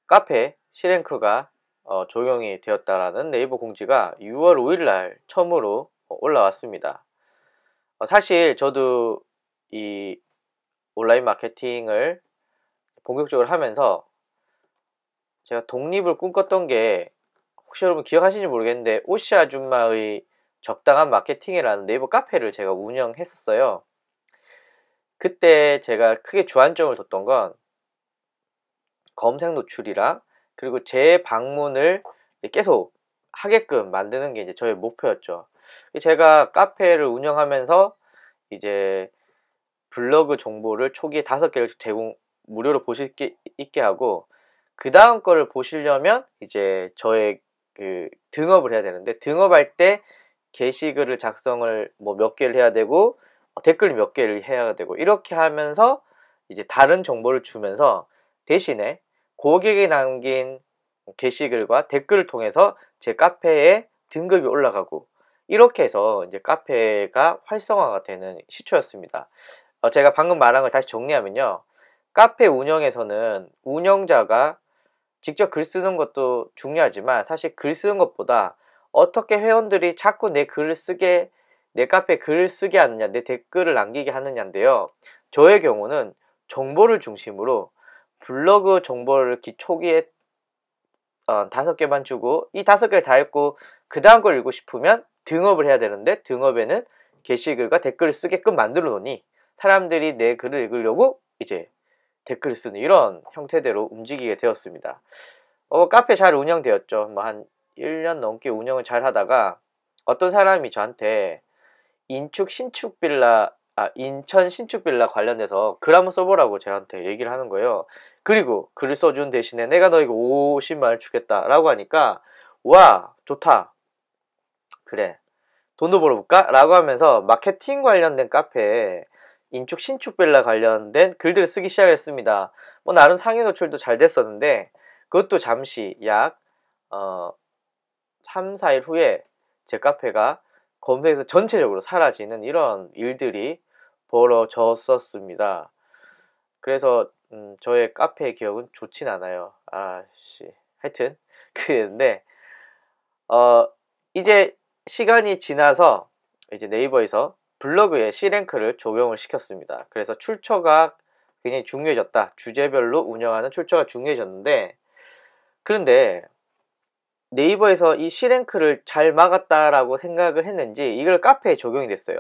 카페 C랭크가 적용이 되었다라는 네이버 공지가 6월 5일 날 처음으로 올라왔습니다. 사실 저도 이 온라인 마케팅을 본격적으로 하면서 제가 독립을 꿈꿨던 게, 혹시 여러분 기억하시는지 모르겠는데 오시 아줌마의 적당한 마케팅이라는 네이버 카페를 제가 운영했었어요. 그때 제가 크게 주안점을 뒀던 건 검색 노출이랑, 그리고 재방문을 계속 하게끔 만드는 게 이제 저의 목표였죠. 제가 카페를 운영하면서 이제 블로그 정보를 초기에 5개를 무료로 보실 게 있게 하고, 그 다음 거를 보시려면 이제 저의 그 등업을 해야 되는데, 등업할 때 게시글을 작성을 뭐 몇 개를 해야 되고, 댓글 몇 개를 해야 되고, 이렇게 하면서 이제 다른 정보를 주면서, 대신에 고객이 남긴 게시글과 댓글을 통해서 제 카페에 등급이 올라가고, 이렇게 해서 이제 카페가 활성화가 되는 시초였습니다. 제가 방금 말한 걸 다시 정리하면요, 카페 운영에서는 운영자가 직접 글 쓰는 것도 중요하지만, 사실 글 쓰는 것보다 어떻게 회원들이 자꾸 내 글을 쓰게, 내 카페에 글을 쓰게 하느냐, 내 댓글을 남기게 하느냐인데요. 저의 경우는 정보를 중심으로 블로그 정보를 초기에 5개만 주고, 이 5개를 다 읽고 그 다음 걸 읽고 싶으면 등업을 해야 되는데, 등업에는 게시글과 댓글을 쓰게끔 만들어 놓으니 사람들이 내 글을 읽으려고 이제 댓글을 쓰는 이런 형태대로 움직이게 되었습니다. 카페 잘 운영되었죠. 뭐 한 1년 넘게 운영을 잘 하다가 어떤 사람이 저한테 인천 신축 빌라 관련해서 글 한번 써보라고 저한테 얘기를 하는 거예요. 그리고 글을 써준 대신에 내가 너에게 50만원 주겠다 라고 하니까, 와 좋다, 그래 돈도 벌어볼까? 라고 하면서 마케팅 관련된 카페에 인축 신축 빌라 관련된 글들을 쓰기 시작했습니다. 뭐 나름 상위 노출도 잘 됐었는데, 그것도 잠시 약 3, 4일 후에 제 카페가 검색에서 전체적으로 사라지는 이런 일들이 벌어졌었습니다. 그래서 저의 카페의 기억은 좋진 않아요. 하여튼 그랬는데, 이제 시간이 지나서 이제 네이버에서 블로그에 C랭크를 적용을 시켰습니다. 그래서 출처가 굉장히 중요해졌다, 주제별로 운영하는 출처가 중요해졌는데, 그런데 네이버에서 이 C랭크를 잘 막았다라고 생각을 했는지 이걸 카페에 적용이 됐어요.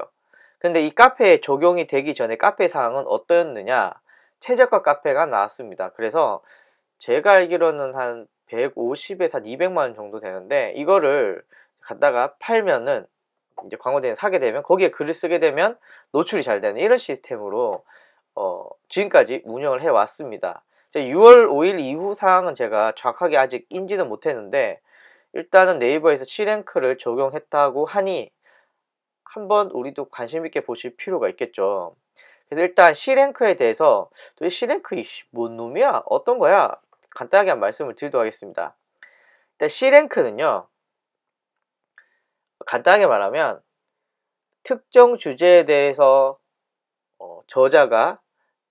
근데 이 카페에 적용이 되기 전에 카페 사항은 어떠였느냐, 최저가 카페가 나왔습니다. 그래서 제가 알기로는 한 150에서 한 200만원 정도 되는데, 이거를 갖다가 팔면은 이제 광고대행 사게 되면 거기에 글을 쓰게 되면 노출이 잘 되는 이런 시스템으로 지금까지 운영을 해 왔습니다. 6월 5일 이후 사항은 제가 정확하게 아직 인지는 못했는데, 일단은 네이버에서 C랭크를 적용했다고 하니 한번 우리도 관심 있게 보실 필요가 있겠죠. 그래서 일단 C랭크에 대해서, 도대체 C랭크 뭔 놈이야? 어떤 거야? 간단하게 한 말씀을 드리도록 하겠습니다. 일단 C랭크는요, 간단하게 말하면 특정 주제에 대해서 저자가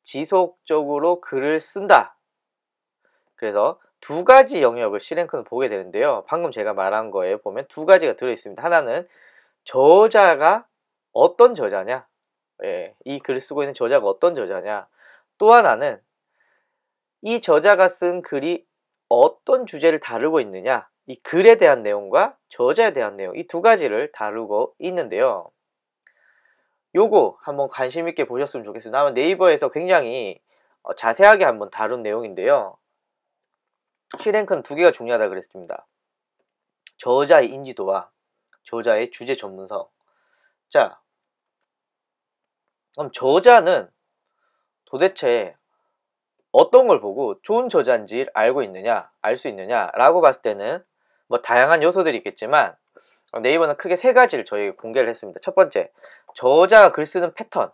지속적으로 글을 쓴다. 그래서 두 가지 영역을 C랭크는 보게 되는데요. 방금 제가 말한 거에 보면 두 가지가 들어있습니다. 하나는 저자가 어떤 저자냐, 이 글을 쓰고 있는 저자가 어떤 저자냐, 또 하나는 이 저자가 쓴 글이 어떤 주제를 다루고 있느냐, 이 글에 대한 내용과 저자에 대한 내용, 이 두 가지를 다루고 있는데요. 요거 한번 관심 있게 보셨으면 좋겠습니다. 아마 네이버에서 굉장히 자세하게 한번 다룬 내용인데요. C랭크는 두 개가 중요하다 그랬습니다. 저자의 인지도와 저자의 주제 전문성. 자, 그럼 저자는 도대체 어떤 걸 보고 좋은 저자인지 알고 있느냐, 알 수 있느냐 라고 봤을 때는 뭐 다양한 요소들이 있겠지만, 네이버는 크게 세 가지를 저희 공개를 했습니다. 첫 번째, 저자가 글 쓰는 패턴.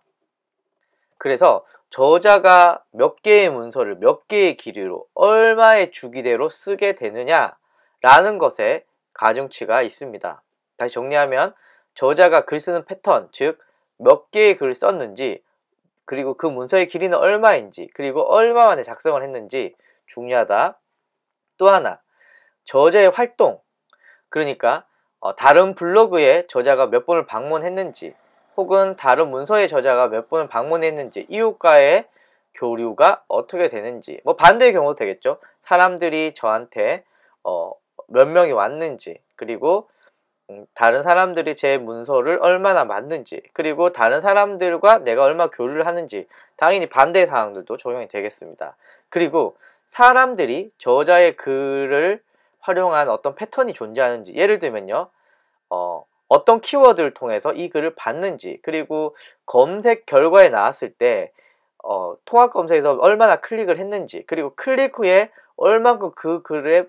그래서 저자가 몇 개의 문서를 몇 개의 길이로 얼마의 주기대로 쓰게 되느냐 라는 것에 가중치가 있습니다. 다시 정리하면, 저자가 글 쓰는 패턴, 즉 몇 개의 글을 썼는지, 그리고 그 문서의 길이는 얼마인지, 그리고 얼마 만에 작성을 했는지 중요하다. 또 하나, 저자의 활동. 그러니까 다른 블로그에 저자가 몇 번을 방문했는지, 혹은 다른 문서의 저자가 몇 번을 방문했는지, 이웃과의 교류가 어떻게 되는지, 뭐 반대의 경우도 되겠죠. 사람들이 저한테 몇 명이 왔는지, 그리고 다른 사람들이 제 문서를 얼마나 맞는지, 그리고 다른 사람들과 내가 얼마나 교류를 하는지, 당연히 반대 사항들도 적용이 되겠습니다. 그리고 사람들이 저자의 글을 활용한 어떤 패턴이 존재하는지, 예를 들면요, 어떤 키워드를 통해서 이 글을 봤는지, 그리고 검색 결과에 나왔을 때 통합 검색에서 얼마나 클릭을 했는지, 그리고 클릭 후에 얼만큼 그 글에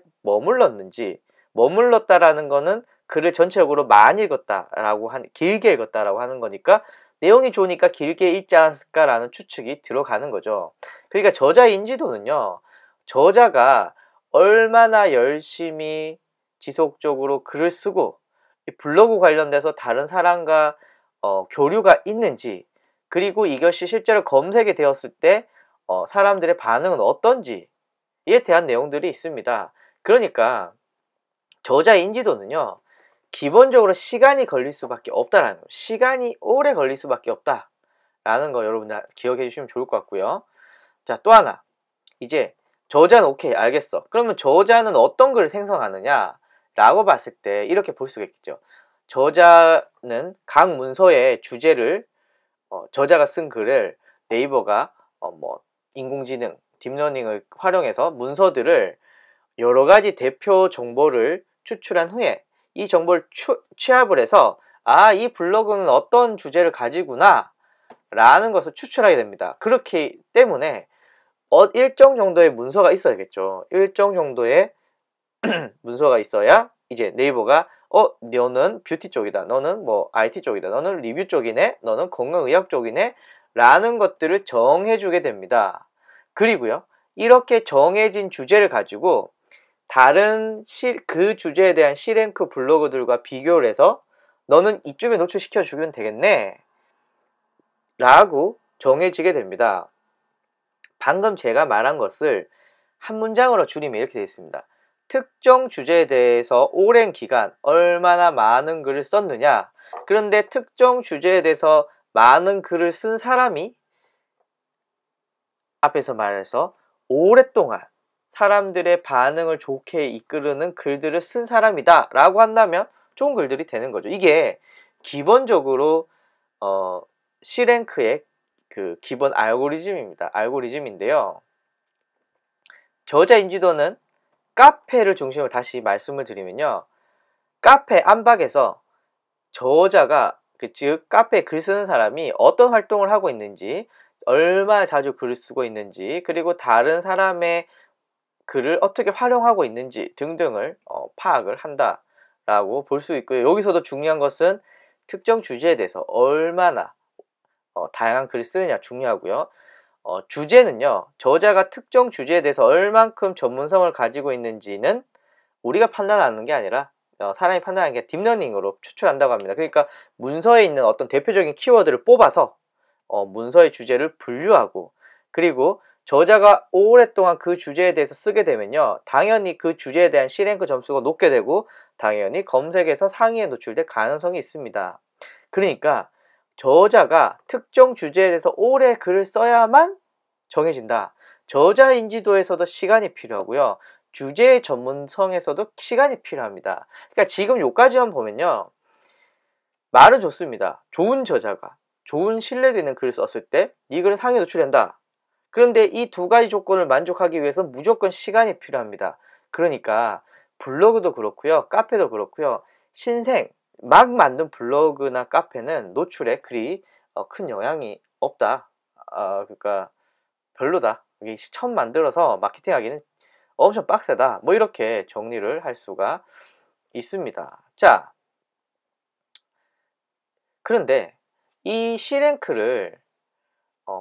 머물렀다라는 거는 글을 전체적으로 많이 읽었다라고 길게 읽었다라고 하는 거니까, 내용이 좋으니까 길게 읽지 않았을까라는 추측이 들어가는 거죠. 그러니까 저자의 인지도는요, 저자가 얼마나 열심히 지속적으로 글을 쓰고 블로그 관련돼서 다른 사람과 교류가 있는지, 그리고 이것이 실제로 검색이 되었을 때 사람들의 반응은 어떤지에 대한 내용들이 있습니다. 그러니까 저자의 인지도는요, 기본적으로 시간이 걸릴 수밖에 없다라는 거, 시간이 오래 걸릴 수밖에 없다라는 거 여러분들 기억해 주시면 좋을 것 같고요. 자, 또 하나, 이제 저자는 오케이, 알겠어. 그러면 저자는 어떤 글을 생성하느냐 라고 봤을 때 이렇게 볼 수가 있겠죠. 저자는 각 문서의 주제를 저자가 쓴 글을 네이버가 뭐 인공지능, 딥러닝을 활용해서 문서들을 여러 가지 대표 정보를 추출한 후에 이 정보를 취합을 해서 이 블로그는 어떤 주제를 가지구나 라는 것을 추출하게 됩니다. 그렇기 때문에 일정 정도의 문서가 있어야겠죠. 일정 정도의 문서가 있어야 이제 네이버가 너는 뷰티 쪽이다, 너는 뭐 IT 쪽이다, 너는 리뷰 쪽이네, 너는 건강의학 쪽이네 라는 것들을 정해주게 됩니다. 그리고요, 이렇게 정해진 주제를 가지고 다른 그 주제에 대한 C랭크 블로그들과 비교를 해서 너는 이쯤에 노출시켜 주면 되겠네 라고 정해지게 됩니다. 방금 제가 말한 것을 한 문장으로 줄이면 이렇게 되어 있습니다. 특정 주제에 대해서 오랜 기간 얼마나 많은 글을 썼느냐, 그런데 특정 주제에 대해서 많은 글을 쓴 사람이 앞에서 말해서 오랫동안 사람들의 반응을 좋게 이끄는 글들을 쓴 사람이다 라고 한다면 좋은 글들이 되는 거죠. 이게 기본적으로 C랭크의 그 기본 알고리즘입니다. 알고리즘인데요, 저자 인지도는 카페를 중심으로 다시 말씀을 드리면요, 카페 안박에서 저자가 즉 카페에 글 쓰는 사람이 어떤 활동을 하고 있는지, 얼마나 자주 글을 쓰고 있는지, 그리고 다른 사람의 글을 어떻게 활용하고 있는지 등등을 파악을 한다라고 볼 수 있고요. 여기서도 중요한 것은 특정 주제에 대해서 얼마나 다양한 글을 쓰느냐 중요하고요. 주제는요, 저자가 특정 주제에 대해서 얼만큼 전문성을 가지고 있는지는 우리가 판단하는 게 아니라 사람이 판단하는 게 딥러닝으로 추출한다고 합니다. 그러니까 문서에 있는 어떤 대표적인 키워드를 뽑아서 문서의 주제를 분류하고, 그리고 저자가 오랫동안 그 주제에 대해서 쓰게 되면요, 당연히 그 주제에 대한 C랭크 점수가 높게 되고 당연히 검색에서 상위에 노출될 가능성이 있습니다. 그러니까 저자가 특정 주제에 대해서 오래 글을 써야만 정해진다. 저자 인지도에서도 시간이 필요하고요, 주제의 전문성에서도 시간이 필요합니다. 그러니까 지금 요까지만 보면요, 말은 좋습니다. 좋은 저자가 좋은 신뢰도 있는 글을 썼을 때 이 글은 상위에 노출된다. 그런데 이 두 가지 조건을 만족하기 위해서 무조건 시간이 필요합니다. 그러니까 블로그도 그렇고요, 카페도 그렇고요, 막 만든 블로그나 카페는 노출에 그리 큰 영향이 없다. 그러니까 별로다. 이게 처음 만들어서 마케팅하기는 엄청 빡세다. 뭐 이렇게 정리를 할 수가 있습니다. 자, 그런데 이 C랭크를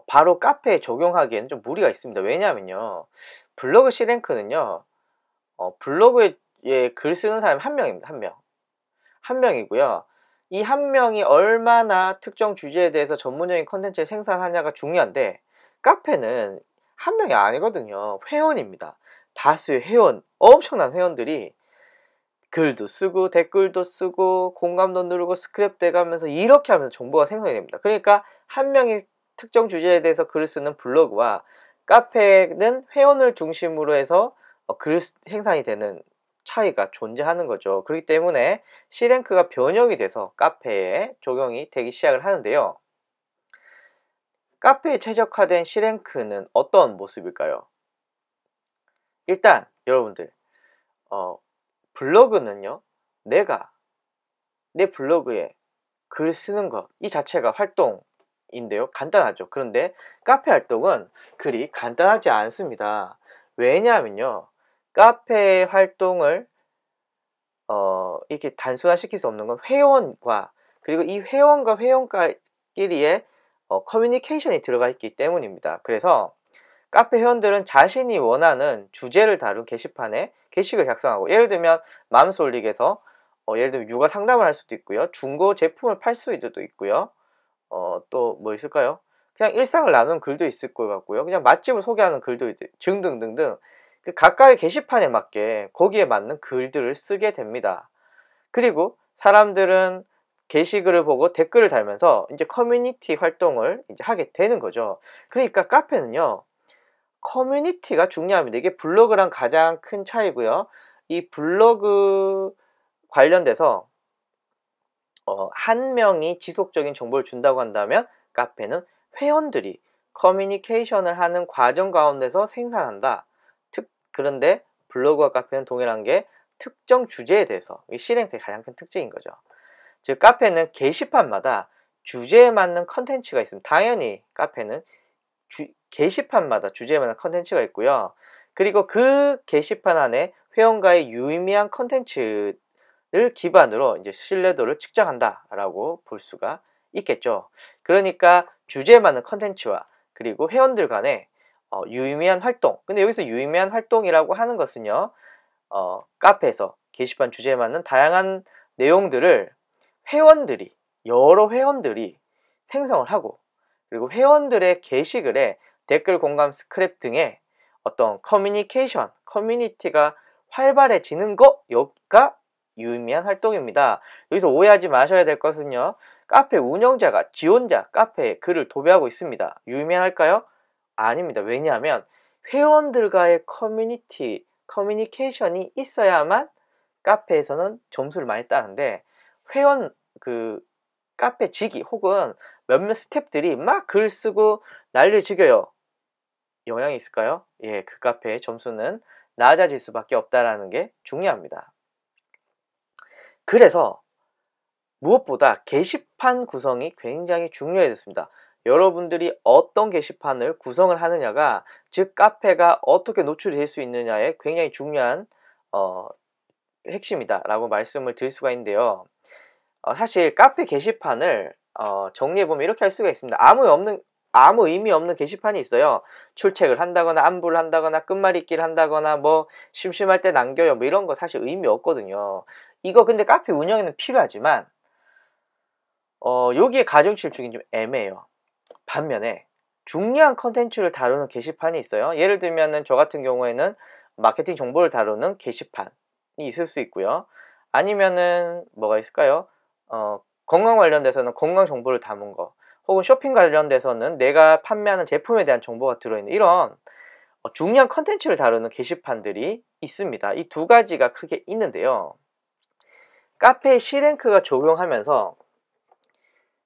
바로 카페에 적용하기에는 좀 무리가 있습니다. 왜냐하면요, 블로그 C랭크는요, 블로그에 글 쓰는 사람이 한 명입니다. 한 명이고요. 이 한 명이 얼마나 특정 주제에 대해서 전문적인 컨텐츠를 생산하냐가 중요한데, 카페는 한 명이 아니거든요. 회원입니다. 다수의 회원, 엄청난 회원들이 글도 쓰고 댓글도 쓰고 공감도 누르고 스크랩도 해가면서 이렇게 하면서 정보가 생성이 됩니다. 그러니까 한 명이 특정 주제에 대해서 글을 쓰는 블로그와 카페는 회원을 중심으로 해서 글 생산이 되는 차이가 존재하는 거죠. 그렇기 때문에 C랭크가 변형이 돼서 카페에 적용이 되기 시작을 하는데요. 카페에 최적화된 C랭크는 어떤 모습일까요? 일단 여러분들 블로그는요, 내가 내 블로그에 글 쓰는 것 이 자체가 활동인데요. 간단하죠. 그런데 카페 활동은 그리 간단하지 않습니다. 왜냐하면요, 카페 활동을 이렇게 단순화시킬 수 없는 건 회원과, 그리고 이 회원과 회원과끼리의 커뮤니케이션이 들어가 있기 때문입니다. 그래서 카페 회원들은 자신이 원하는 주제를 다룬 게시판에 게시글 작성하고, 예를 들면 맘솔릭에서 예를 들면 육아 상담을 할 수도 있고요, 중고 제품을 팔 수도 있고요, 또 뭐 있을까요? 그냥 일상을 나누는 글도 있을 것 같고요, 그냥 맛집을 소개하는 글도 등등등등, 그 각각의 게시판에 맞게 거기에 맞는 글들을 쓰게 됩니다. 그리고 사람들은 게시글을 보고 댓글을 달면서 이제 커뮤니티 활동을 이제 하게 되는 거죠. 그러니까 카페는요, 커뮤니티가 중요합니다. 이게 블로그랑 가장 큰 차이고요. 이 블로그 관련돼서 한 명이 지속적인 정보를 준다고 한다면, 카페는 회원들이 커뮤니케이션을 하는 과정 가운데서 생산한다. 그런데 블로그와 카페는 동일한 게 특정 주제에 대해서, 이 C랭크의 가장 큰 특징인 거죠. 즉 카페는 게시판마다 주제에 맞는 컨텐츠가 있습니다. 당연히 카페는 게시판마다 주제에 맞는 컨텐츠가 있고요. 그리고 그 게시판 안에 회원과의 유의미한 컨텐츠를 기반으로 이제 신뢰도를 측정한다라고 볼 수가 있겠죠. 그러니까 주제에 맞는 컨텐츠와 그리고 회원들 간의 유의미한 활동. 근데 여기서 유의미한 활동이라고 하는 것은요, 카페에서 게시판 주제에 맞는 다양한 내용들을 여러 회원들이 생성을 하고, 그리고 회원들의 게시글에 댓글 공감 스크랩 등의 어떤 커뮤니티가 활발해지는 것가 유의미한 활동입니다. 여기서 오해하지 마셔야 될 것은요, 카페 운영자가 지 혼자 카페에 글을 도배하고 있습니다. 유의미할까요? 아닙니다. 왜냐하면 회원들과의 커뮤니케이션이 있어야만 카페에서는 점수를 많이 따는데, 회원 카페 직위 혹은 몇몇 스태프들이 막 글 쓰고 난리를 즐겨요. 영향이 있을까요? 예, 그 카페의 점수는 낮아질 수밖에 없다라는 게 중요합니다. 그래서 무엇보다 게시판 구성이 굉장히 중요해졌습니다. 여러분들이 어떤 게시판을 구성을 하느냐가, 즉 카페가 어떻게 노출이 될 수 있느냐에 굉장히 중요한 핵심이다 라고 말씀을 드릴 수가 있는데요. 사실 카페 게시판을 정리해보면 이렇게 할 수가 있습니다. 아무 의미 없는 게시판이 있어요. 출첵을 한다거나 안부를 한다거나 끝말잇기를 한다거나 뭐 심심할 때 남겨요, 뭐 이런 거 사실 의미 없거든요. 이거 근데 카페 운영에는 필요하지만 여기에 가중치를 주긴 좀 애매해요. 반면에 중요한 컨텐츠를 다루는 게시판이 있어요. 예를 들면은 저 같은 경우에는 마케팅 정보를 다루는 게시판이 있을 수 있고요. 아니면은 뭐가 있을까요? 건강 관련돼서는 건강 정보를 담은 거, 혹은 쇼핑 관련돼서는 내가 판매하는 제품에 대한 정보가 들어있는 이런 중요한 컨텐츠를 다루는 게시판들이 있습니다. 이 두 가지가 크게 있는데요. 카페에 C랭크가 적용하면서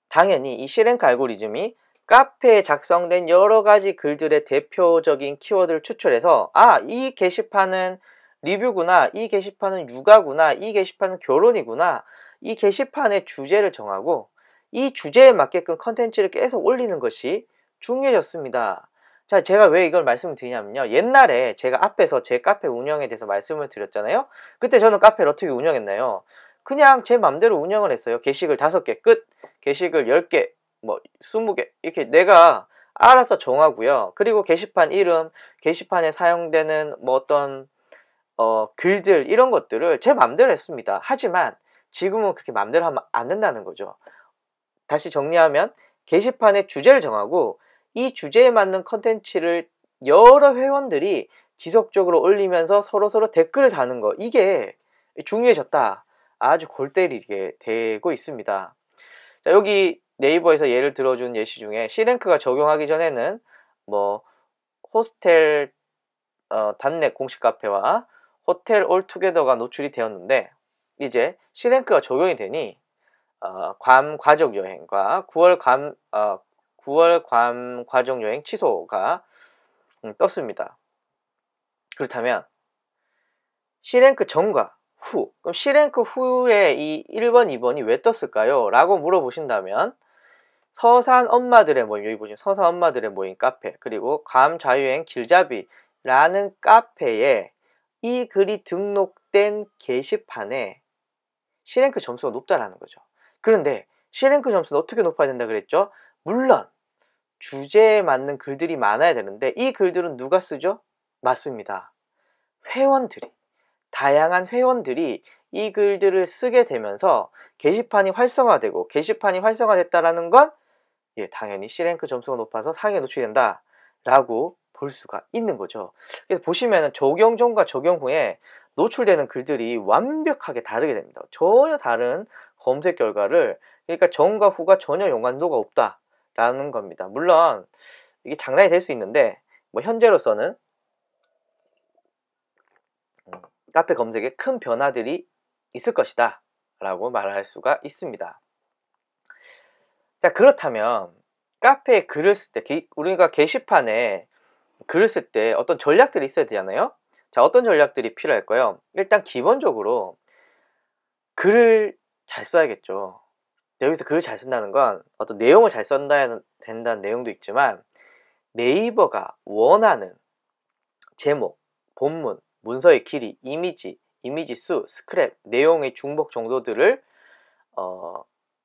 당연히 이 C랭크 알고리즘이 카페에 작성된 여러 가지 글들의 대표적인 키워드를 추출해서, 이 게시판은 리뷰구나, 이 게시판은 육아구나, 이 게시판은 결혼이구나, 이 게시판의 주제를 정하고 이 주제에 맞게끔 컨텐츠를 계속 올리는 것이 중요해졌습니다. 자, 제가 왜 이걸 말씀을 드리냐면요, 옛날에 제가 앞에서 제 카페 운영에 대해서 말씀을 드렸잖아요. 그때 저는 카페를 어떻게 운영했나요? 그냥 제 맘대로 운영을 했어요. 게시글 5개 끝, 게시글 10개, 뭐 20개, 이렇게 내가 알아서 정하고요. 그리고 게시판 이름, 게시판에 사용되는 뭐 어떤 글들, 이런 것들을 제 맘대로 했습니다. 하지만 지금은 그렇게 맘대로 하면 안 된다는 거죠. 다시 정리하면 게시판의 주제를 정하고 이 주제에 맞는 컨텐츠를 여러 회원들이 지속적으로 올리면서 서로서로 댓글을 다는 거, 이게 중요해졌다. 아주 골 때리게 되고 있습니다. 자, 여기 네이버에서 예를 들어준 예시 중에 C랭크가 적용하기 전에는 뭐 호스텔 단넷 공식 카페와 호텔 올투게더가 노출이 되었는데, 이제 C랭크가 적용이 되니 괌 가족 여행과 9월 괌 가족 여행 취소가 떴습니다. 그렇다면 C랭크 전과 후, 그럼 C랭크 후에 이 1번, 2번이 왜 떴을까요? 라고 물어보신다면 서산 엄마들의 모임, 여기 보시면 서산 엄마들의 모임 카페, 그리고 괌 자유여행 길잡이라는 카페에 이 글이 등록된 게시판에 C랭크 점수가 높다라는 거죠. 그런데 C랭크 점수는 어떻게 높아야 된다 그랬죠? 물론 주제에 맞는 글들이 많아야 되는데, 이 글들은 누가 쓰죠? 맞습니다. 회원들이, 다양한 회원들이 이 글들을 쓰게 되면서 게시판이 활성화되고, 게시판이 활성화됐다라는 건 당연히 C랭크 점수가 높아서 상위에 노출된다 라고 볼 수가 있는 거죠. 그래서 보시면 적용 전과 적용 후에 노출되는 글들이 완벽하게 다르게 됩니다. 전혀 다른 검색 결과를, 그러니까 전과 후가 전혀 연관도가 없다라는 겁니다. 물론 이게 장난이 될 수 있는데, 뭐 현재로서는 카페 검색에 큰 변화들이 있을 것이다 라고 말할 수가 있습니다. 자, 그렇다면 카페에 글을 쓸 때, 우리가 게시판에 글을 쓸 때 어떤 전략들이 있어야 되잖아요. 자, 어떤 전략들이 필요할까요? 일단 기본적으로 글을 잘 써야겠죠. 여기서 글을 잘 쓴다는 건 어떤 내용을 잘 써야 된다는 내용도 있지만, 네이버가 원하는 제목, 본문, 문서의 길이, 이미지 수, 스크랩, 내용의 중복 정도들을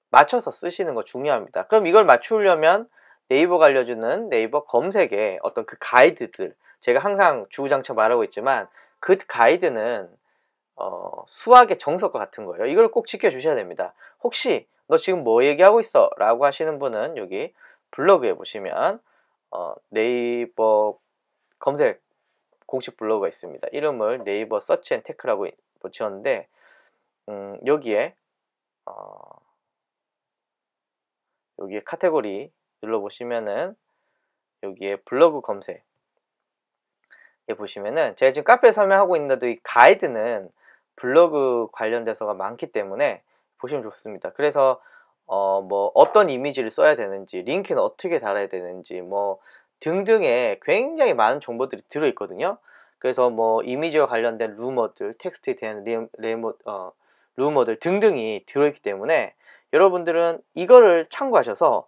맞춰서 쓰시는 거 중요합니다. 그럼 이걸 맞추려면 네이버가 알려주는 네이버 검색의 어떤 그 가이드들, 제가 항상 주구장창 말하고 있지만 그 가이드는 수학의 정석과 같은 거예요. 이걸 꼭 지켜주셔야 됩니다. 혹시 너 지금 뭐 얘기하고 있어? 라고 하시는 분은 여기 블로그에 보시면 네이버 검색 공식 블로그가 있습니다. 이름을 네이버 서치 앤 테크라고 붙였는데, 여기에 여기에 카테고리 눌러보시면은 여기에 블로그 검색에 보시면은 제가 지금 카페에 설명하고 있는데도 이 가이드는 블로그 관련돼서가 많기 때문에 보시면 좋습니다. 그래서 뭐 어떤 이미지를 써야 되는지, 링크는 어떻게 달아야 되는지, 뭐 등등의 굉장히 많은 정보들이 들어있거든요. 그래서 뭐 이미지와 관련된 루머들, 텍스트에 대한 루머들 등등이 들어있기 때문에 여러분들은 이거를 참고하셔서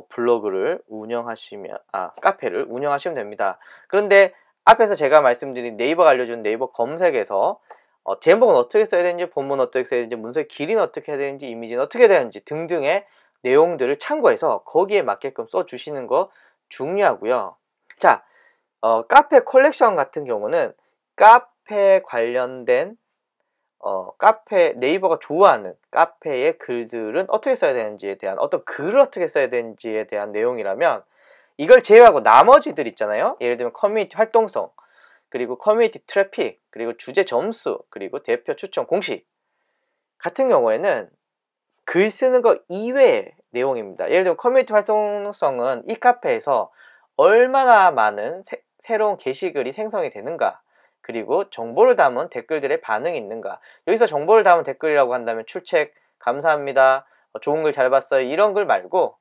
블로그를 운영하시면, 카페를 운영하시면 됩니다. 그런데 앞에서 제가 말씀드린 네이버가 알려준 네이버 검색에서 제목은 어떻게 써야 되는지, 본문은 어떻게 써야 되는지, 문서의 길이는 어떻게 해야 되는지, 이미지는 어떻게 해야 되는지 등등의 내용들을 참고해서 거기에 맞게끔 써주시는 거 중요하고요. 자, 카페 컬렉션 같은 경우는 카페 관련된 카페, 네이버가 좋아하는 카페의 글들은 어떻게 써야 되는지에 대한, 어떤 글을 어떻게 써야 되는지에 대한 내용이라면, 이걸 제외하고 나머지들 있잖아요. 예를 들면 커뮤니티 활동성, 그리고 커뮤니티 트래픽, 그리고 주제 점수, 그리고 대표 추천 공식 같은 경우에는 글 쓰는 거 이외의 내용입니다. 예를 들면 커뮤니티 활동성은 이 카페에서 얼마나 많은 새로운 게시글이 생성이 되는가, 그리고 정보를 담은 댓글들의 반응이 있는가. 여기서 정보를 담은 댓글이라고 한다면 출첵, 감사합니다, 좋은 글 잘 봤어요, 이런 글 말고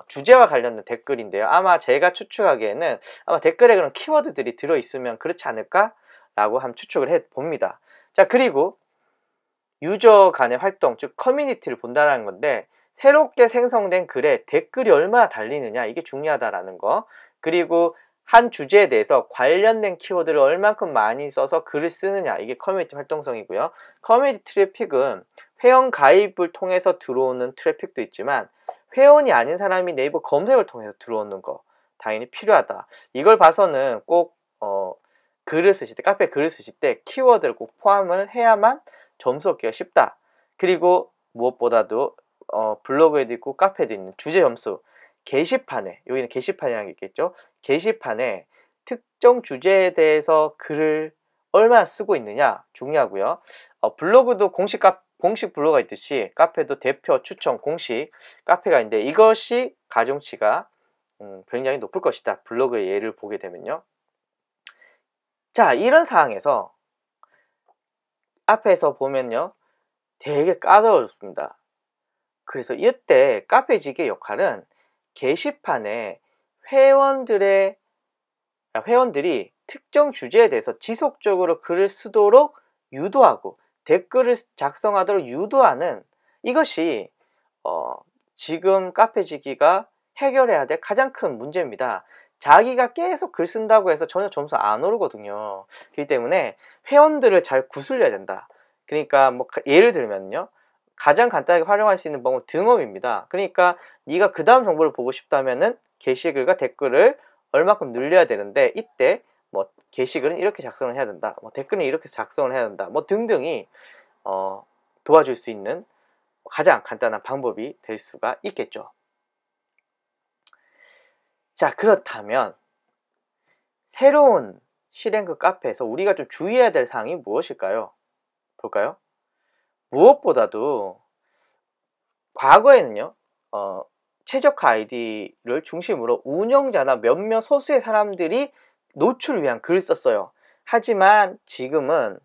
주제와 관련된 댓글인데요. 아마 제가 추측하기에는 아마 댓글에 그런 키워드들이 들어있으면 그렇지 않을까? 라고 한번 추측을 해봅니다. 자, 그리고 유저 간의 활동, 즉 커뮤니티를 본다는 건데, 새롭게 생성된 글에 댓글이 얼마나 달리느냐, 이게 중요하다라는 거. 그리고 한 주제에 대해서 관련된 키워드를 얼만큼 많이 써서 글을 쓰느냐, 이게 커뮤니티 활동성이고요. 커뮤니티 트래픽은 회원 가입을 통해서 들어오는 트래픽도 있지만 회원이 아닌 사람이 네이버 검색을 통해서 들어오는 거 당연히 필요하다. 이걸 봐서는 꼭 글을 쓰실 때, 카페 글을 쓰실 때 키워드를 꼭 포함을 해야만 점수 얻기가 쉽다. 그리고 무엇보다도 블로그에도 있고 카페에도 있는 주제 점수, 게시판에, 여기는 게시판이라는 게 있겠죠. 게시판에 특정 주제에 대해서 글을 얼마나 쓰고 있느냐 중요하고요. 블로그도 공식 블로그가 있듯이 카페도 대표, 추천, 공식 카페가 있는데 이것이 가중치가 굉장히 높을 것이다. 블로그의 예를 보게 되면요. 자, 이런 상황에서 앞에서 보면요, 되게 까다로워졌습니다. 그래서 이때 카페지기의 역할은 게시판에 회원들이 특정 주제에 대해서 지속적으로 글을 쓰도록 유도하고 댓글을 작성하도록 유도하는, 이것이 지금 카페지기가 해결해야 될 가장 큰 문제입니다. 자기가 계속 글 쓴다고 해서 전혀 점수 안 오르거든요. 그렇기 때문에 회원들을 잘 구슬려야 된다. 그러니까 뭐 예를 들면요, 가장 간단하게 활용할 수 있는 방법은 등업입니다. 그러니까 네가 그 다음 정보를 보고 싶다면은 게시글과 댓글을 얼마큼 늘려야 되는데, 이때 뭐 게시글은 이렇게 작성을 해야 된다, 뭐 댓글은 이렇게 작성을 해야 된다, 뭐 등등이 도와줄 수 있는 가장 간단한 방법이 될 수가 있겠죠. 자, 그렇다면 새로운 실행글 카페에서 우리가 좀 주의해야 될 사항이 무엇일까요? 볼까요? 무엇보다도 과거에는요, 최적화 아이디를 중심으로 운영자나 몇몇 소수의 사람들이 노출을 위한 글을 썼어요. 하지만 지금은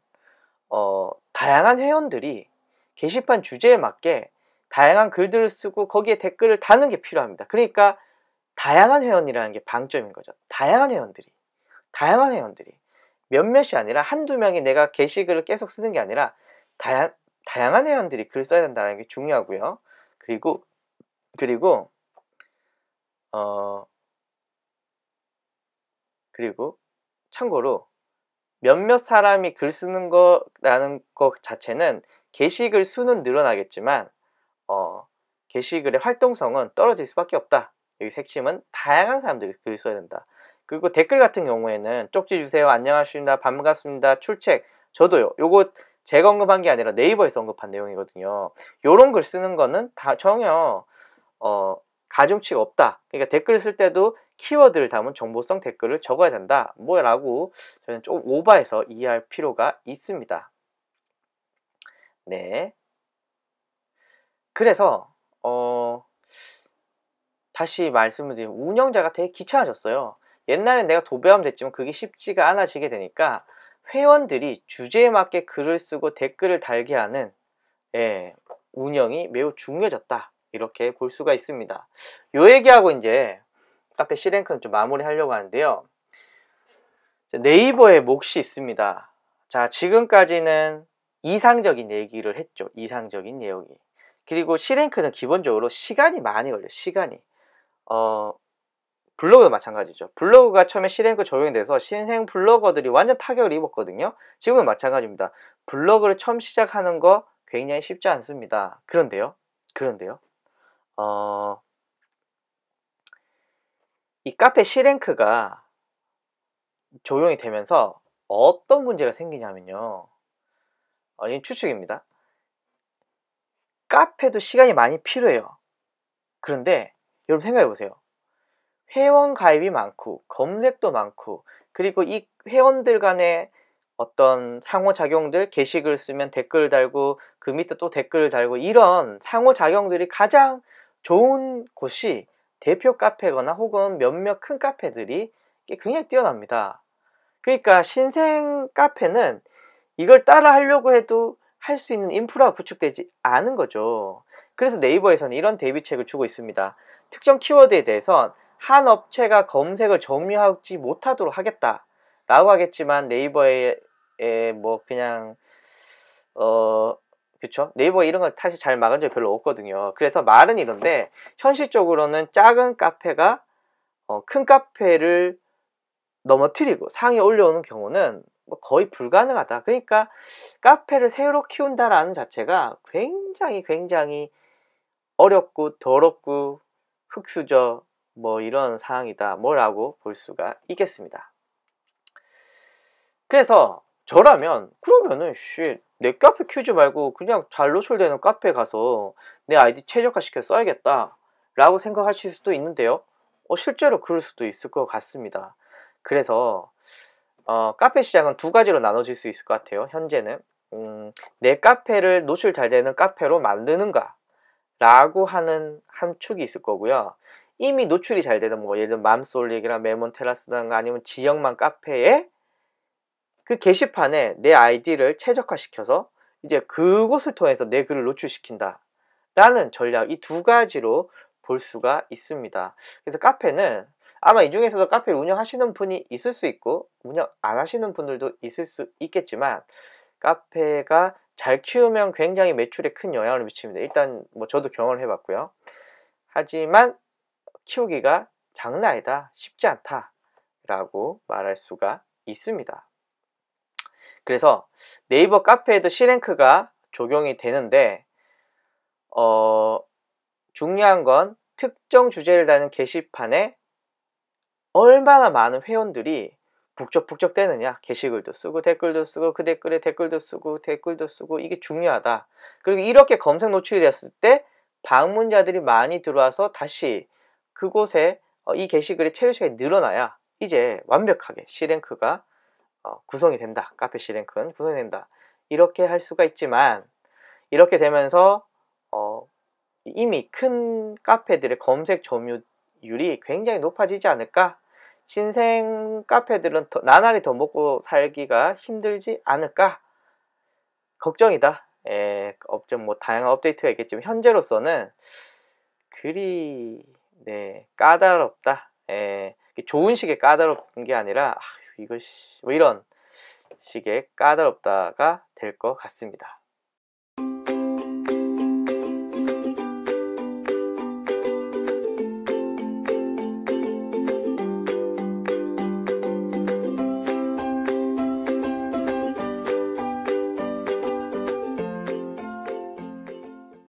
다양한 회원들이 게시판 주제에 맞게 다양한 글들을 쓰고 거기에 댓글을 다는 게 필요합니다. 그러니까 다양한 회원이라는 게 방점인 거죠. 다양한 회원들이 몇몇이 아니라 한두 명이 내가 게시글을 계속 쓰는 게 아니라 다양한 회원들이 글을 써야 된다는 게 중요하고요. 그리고 참고로 몇몇 사람이 글 쓰는 거라는 것 자체는 게시글 수는 늘어나겠지만 게시글의 활동성은 떨어질 수밖에 없다. 여기 핵심은 다양한 사람들이 글을 써야 된다. 그리고 댓글 같은 경우에는 쪽지 주세요, 안녕하십니까, 반갑습니다, 출첵, 저도요. 요거 제가 언급한 게 아니라 네이버에서 언급한 내용이거든요. 요런 글 쓰는 거는 다 전혀 가중치가 없다. 그러니까 댓글을 쓸 때도 키워드를 담은 정보성 댓글을 적어야 된다, 뭐라고 저는 좀 오버해서 이해할 필요가 있습니다. 네. 그래서 다시 말씀을 드리면 운영자가 되게 귀찮아졌어요. 옛날엔 내가 도배하면 됐지만 그게 쉽지가 않아지게 되니까 회원들이 주제에 맞게 글을 쓰고 댓글을 달게 하는 운영이 매우 중요해졌다, 이렇게 볼 수가 있습니다. 요 얘기하고 이제 카페 C랭크는 좀 마무리 하려고 하는데요. 네이버의 몫이 있습니다. 자, 지금까지는 이상적인 얘기를 했죠. 이상적인 내용이. 그리고 C랭크는 기본적으로 시간이 많이 걸려요. 시간이. 블로그도 마찬가지죠. 블로그가 처음에 C랭크 적용이 돼서 신생 블로거들이 완전 타격을 입었거든요. 지금은 마찬가지입니다. 블로그를 처음 시작하는 거 굉장히 쉽지 않습니다. 그런데요. 이 카페 C랭크가 적용이 되면서 어떤 문제가 생기냐면요. 이 추측입니다. 카페도 시간이 많이 필요해요. 그런데 여러분 생각해보세요. 회원 가입이 많고 검색도 많고, 그리고 이 회원들 간의 어떤 상호작용들, 게시글 쓰면 댓글을 달고 그 밑에 또 댓글을 달고, 이런 상호작용들이 가장 좋은 곳이 대표 카페거나 혹은 몇몇 큰 카페들이 굉장히 뛰어납니다. 그러니까 신생 카페는 이걸 따라 하려고 해도 할 수 있는 인프라가 구축되지 않은 거죠. 그래서 네이버에서는 이런 대비책을 주고 있습니다. 특정 키워드에 대해선 한 업체가 검색을 점유하지 못하도록 하겠다 라고 하겠지만, 네이버에 뭐 그냥 그쵸? 네이버 이런 걸 사실 잘 막은 적이 별로 없거든요. 그래서 말은 이런데 현실적으로는 작은 카페가 큰 카페를 넘어뜨리고 상위에 올려오는 경우는 뭐 거의 불가능하다. 그러니까 카페를 새로 키운다라는 자체가 굉장히 어렵고 더럽고 흙수저 뭐 이런 상황이다, 뭐라고 볼 수가 있겠습니다. 그래서 저라면 그러면은 내 카페 키우지 말고 그냥 잘 노출되는 카페 가서 내 아이디 최적화 시켜 써야겠다 라고 생각하실 수도 있는데요. 실제로 그럴 수도 있을 것 같습니다. 그래서 카페 시장은 두 가지로 나눠질 수 있을 것 같아요. 현재는 내 카페를 노출 잘 되는 카페로 만드는가 라고 하는 한 축이 있을 거고요. 이미 노출이 잘 되는 뭐 예를 들면 맘솔릭이나 메몬테라스나 아니면 지역만 카페에 그 게시판에 내 아이디를 최적화시켜서 이제 그곳을 통해서 내 글을 노출시킨다 라는 전략, 이 두 가지로 볼 수가 있습니다. 그래서 카페는 아마 이 중에서도 카페를 운영하시는 분이 있을 수 있고 운영 안 하시는 분들도 있을 수 있겠지만, 카페가 잘 키우면 굉장히 매출에 큰 영향을 미칩니다. 일단 뭐 저도 경험을 해봤고요. 하지만 키우기가 장난 아니다, 쉽지 않다 라고 말할 수가 있습니다. 그래서 네이버 카페에도 C랭크가 적용이 되는데 중요한 건 특정 주제를 다는 게시판에 얼마나 많은 회원들이 북적북적 대느냐, 게시글도 쓰고 댓글도 쓰고 그 댓글에 댓글도 쓰고 이게 중요하다. 그리고 이렇게 검색 노출이 됐을 때 방문자들이 많이 들어와서 다시 그곳에 이 게시글의 체류 시간이 늘어나야 이제 완벽하게 C랭크가 구성이 된다. 카페 C랭크는 구성이 된다. 이렇게 할 수가 있지만, 이렇게 되면서 이미 큰 카페들의 검색 점유율이 굉장히 높아지지 않을까? 신생 카페들은 나날이 더 먹고 살기가 힘들지 않을까? 걱정이다. 업종 뭐 다양한 업데이트가 있겠지만 현재로서는 그리 까다롭다. 좋은 식의 까다롭은 게 아니라 이거 뭐 이런 식의 까다롭다가 될 것 같습니다.